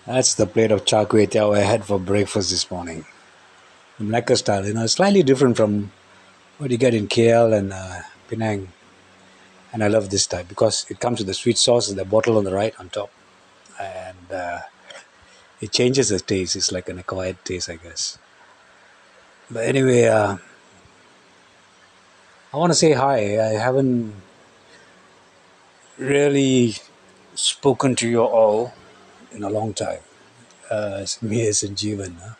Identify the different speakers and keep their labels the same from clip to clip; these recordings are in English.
Speaker 1: That's the plate of char kway teow I had for breakfast this morning. Malacca style, slightly different from what you get in KL and Penang. And I love this type because it comes with the sweet sauce and the bottle on the right on top. And it changes the taste. It's like an acquired taste, I guess. But anyway, I want to say hi. I haven't really spoken to you all in a long time. It's me as in Jeevan. Huh?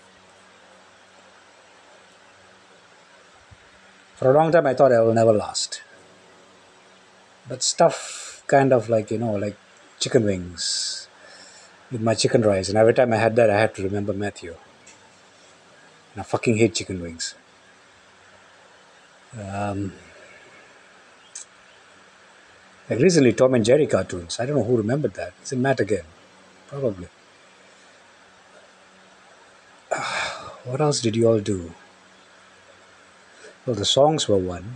Speaker 1: For a long time, I thought I will never last. But stuff kind of like, like chicken wings with my chicken rice. And every time I had that, I had to remember Matthew. And I fucking hate chicken wings. Like recently, Tom and Jerry cartoons. I don't know who remembered that. Is it Matt again? Probably. What else did you all do? Well, the songs were one.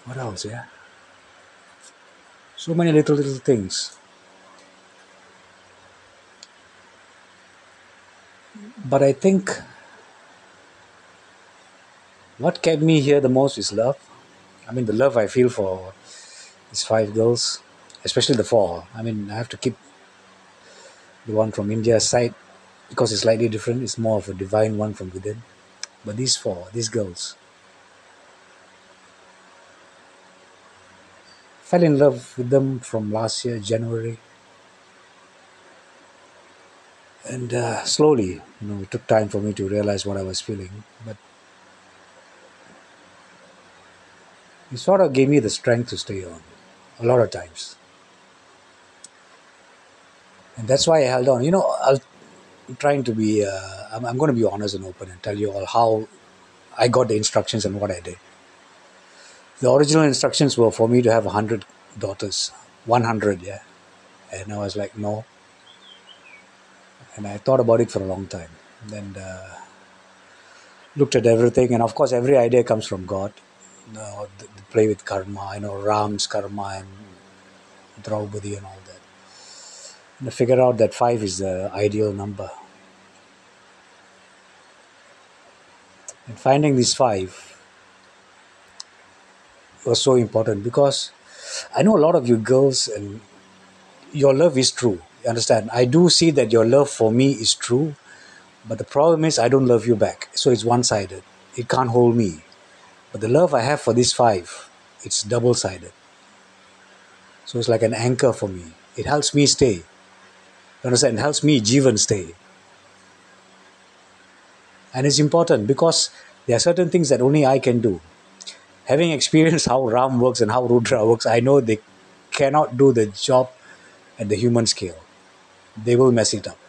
Speaker 1: What else, yeah? So many little things. But I think what kept me here the most is love. I mean, the love I feel for these five girls, especially the four. I mean, I have to keep the one from India aside because it's slightly different. It's more of a divine one from within. But these four, these girls, fell in love with them from last year, January. And slowly, it took time for me to realize what I was feeling. But it sort of gave me the strength to stay on a lot of times. And that's why I held on. I'm trying to be, I'm going to be honest and open and tell you all how I got the instructions and what I did. The original instructions were for me to have 100 daughters, 100, yeah. And I was like, no. And I thought about it for a long time. And looked at everything. And of course, every idea comes from God. The play with karma, Ram's karma and Draupadi and all that. And I figured out that five is the ideal number. And finding these five was so important because I know a lot of you girls and your love is true. You understand? I do see that your love for me is true, but the problem is I don't love you back. So it's one-sided. It can't hold me. But the love I have for these five, it's double-sided. So it's like an anchor for me. It helps me stay. You understand? It helps me, Jeevan, stay. And it's important because there are certain things that only I can do. Having experienced how Ram works and how Rudra works, I know they cannot do the job at the human scale. They will mess it up.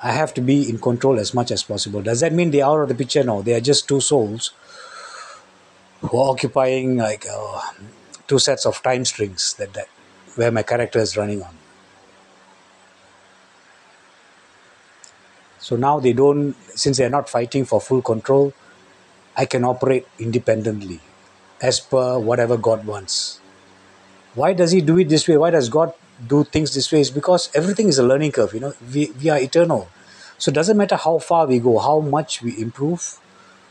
Speaker 1: I have to be in control as much as possible. Does that mean they are out of the picture? No, they are just two souls who are occupying like two sets of time strings that where my character is running on. So now they don't, since they are not fighting for full control, I can operate independently as per whatever God wants. Why does He do it this way? Why does God do things this way? It's because everything is a learning curve. We are eternal. So it doesn't matter how far we go, how much we improve,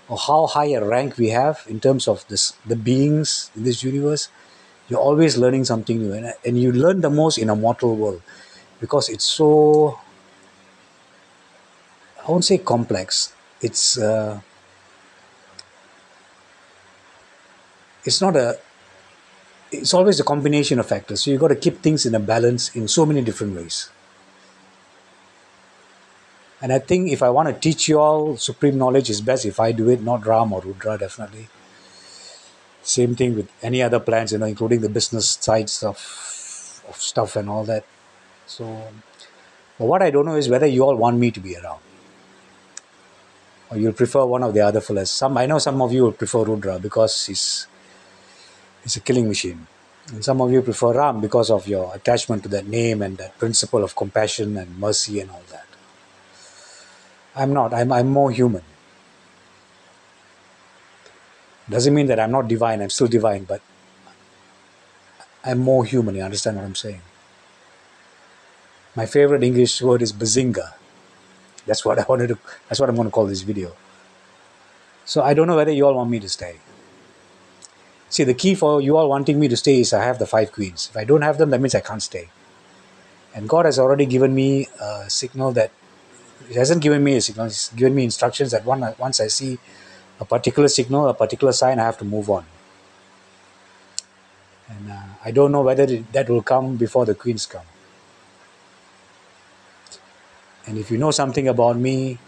Speaker 1: or how high a rank we have in terms of the beings in this universe. You're always learning something new, and you learn the most in a mortal world because it's so, I won't say complex. It's not a it's always a combination of factors. So you got to keep things in a balance in so many different ways. And I think if I want to teach you all supreme knowledge, is best if I do it, not Ram or Rudra, definitely. Same thing with any other plans, including the business side of stuff and all that. So, but what I don't know is whether you all want me to be around, or you'll prefer one of the other fellas. I know some of you will prefer Rudra because he's a killing machine, and some of you prefer Ram because of your attachment to that name and that principle of compassion and mercy and all that. I'm not. I'm more human. Doesn't mean that I'm not divine. I'm still divine, but I'm more human. You understand what I'm saying? My favorite English word is bazinga. That's what I wanted to. That's what I'm going to call this video. So I don't know whether you all want me to stay. See, the key for you all wanting me to stay is I have the 5 queens. If I don't have them, that means I can't stay. And God has already given me a signal that He hasn't given me a signal. He's given me instructions that once I see a particular signal, a particular sign, I have to move on. And I don't know whether that will come before the queens come. And if you know something about me,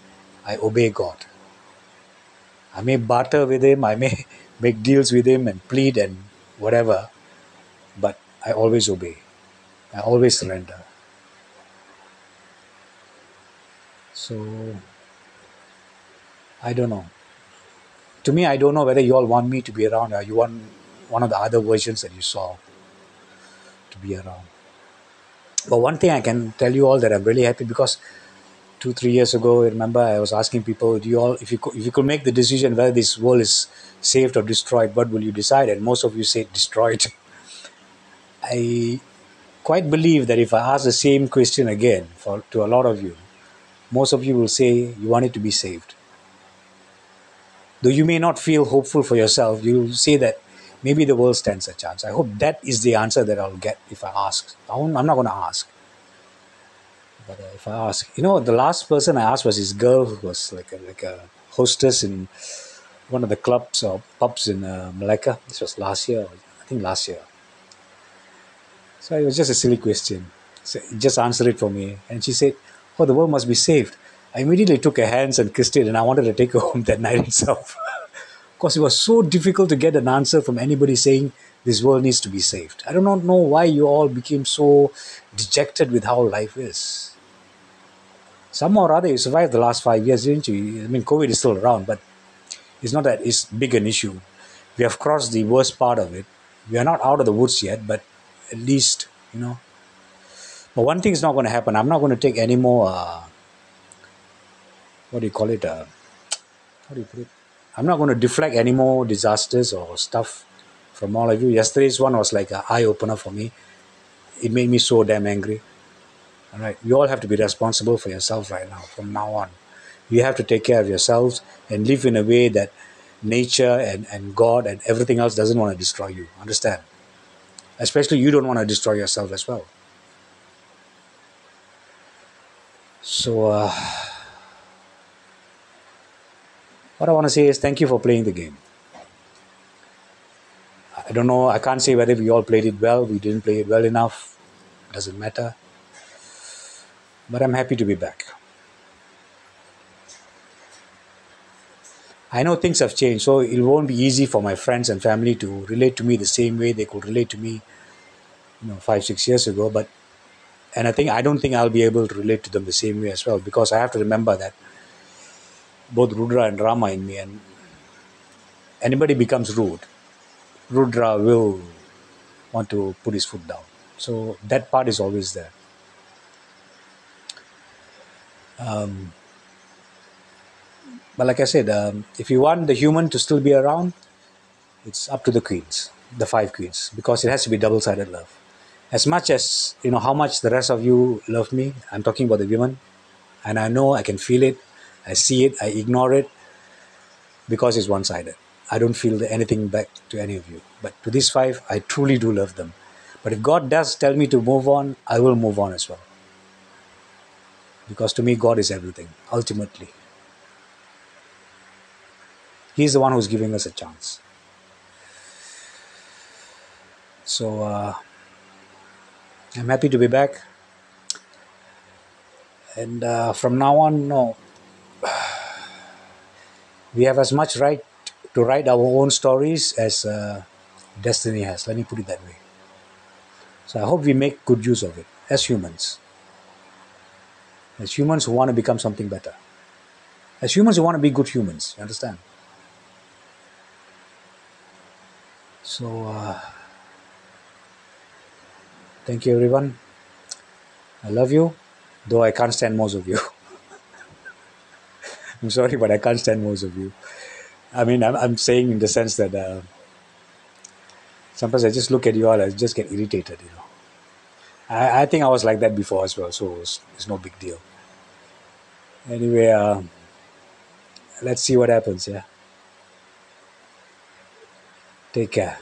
Speaker 1: I obey God. I may barter with Him, I may make deals with Him and plead and whatever, but I always obey. I always surrender. So, I don't know. To me, I don't know whether you all want me to be around or you want one of the other versions that you saw to be around. But one thing I can tell you all that I'm really happy because 2 3 years ago, I remember I was asking people, do you all, if you could make the decision whether this world is saved or destroyed, what will you decide? And most of you said destroyed. I quite believe that if I ask the same question again to a lot of you, most of you will say you want it to be saved. Though you may not feel hopeful for yourself, you'll say that maybe the world stands a chance. I hope that is the answer that I'll get if I ask. I'm not going to ask. But if I ask, the last person I asked was this girl who was like a hostess in one of the clubs or pubs in Malacca. This was last year, I think last year. So it was just a silly question. So just answer it for me. And she said, "Oh, the world must be saved." I immediately took her hands and kissed it, and I wanted to take her home that night itself. Because it was so difficult to get an answer from anybody saying this world needs to be saved. I do not know why you all became so dejected with how life is. Somehow or other, you survived the last 5 years, didn't you? I mean, COVID is still around, but it's not that it's big an issue. We have crossed the worst part of it. We are not out of the woods yet, but at least, But one thing is not going to happen. I'm not going to take any more, what do you call it? How do you put it? I'm not going to deflect any more disasters or stuff from all of you. Yesterday's one was like an eye opener for me. It made me so damn angry. All right, you all have to be responsible for yourself right now. From now on, you have to take care of yourselves and live in a way that nature and God and everything else doesn't want to destroy you. Understand? Especially you don't want to destroy yourself as well. So, what I want to say is thank you for playing the game. I don't know. I can't say whether we all played it well. We didn't play it well enough. Doesn't matter. But I'm happy to be back. I know things have changed, so it won't be easy for my friends and family to relate to me the same way they could relate to me, 5 6 years ago. And I don't think I'll be able to relate to them the same way as well, because I have to remember that both Rudra and Rama in me, and anybody becomes rude, Rudra will want to put his foot down. So that part is always there. But like I said, if you want the human to still be around, it's up to the queens, the 5 queens, because it has to be double-sided love. As much as, how much the rest of you love me, I'm talking about the women, and I know I can feel it, I see it, I ignore it, because it's one-sided. I don't feel anything back to any of you. But to these 5, I truly do love them. But if God does tell me to move on, I will move on as well. Because to me, God is everything, ultimately. He's the one who's giving us a chance. So, I'm happy to be back. And from now on, no, we have as much right to write our own stories as destiny has. Let me put it that way. So I hope we make good use of it as humans. As humans who want to become something better. As humans who want to be good humans. You understand? So, thank you everyone. I love you, though I can't stand most of you. I'm sorry, but I can't stand most of you. I mean, I'm saying in the sense that Sometimes I just look at you all, I just get irritated. I think I was like that before as well, so it's no big deal. Anyway, let's see what happens. Yeah, take care.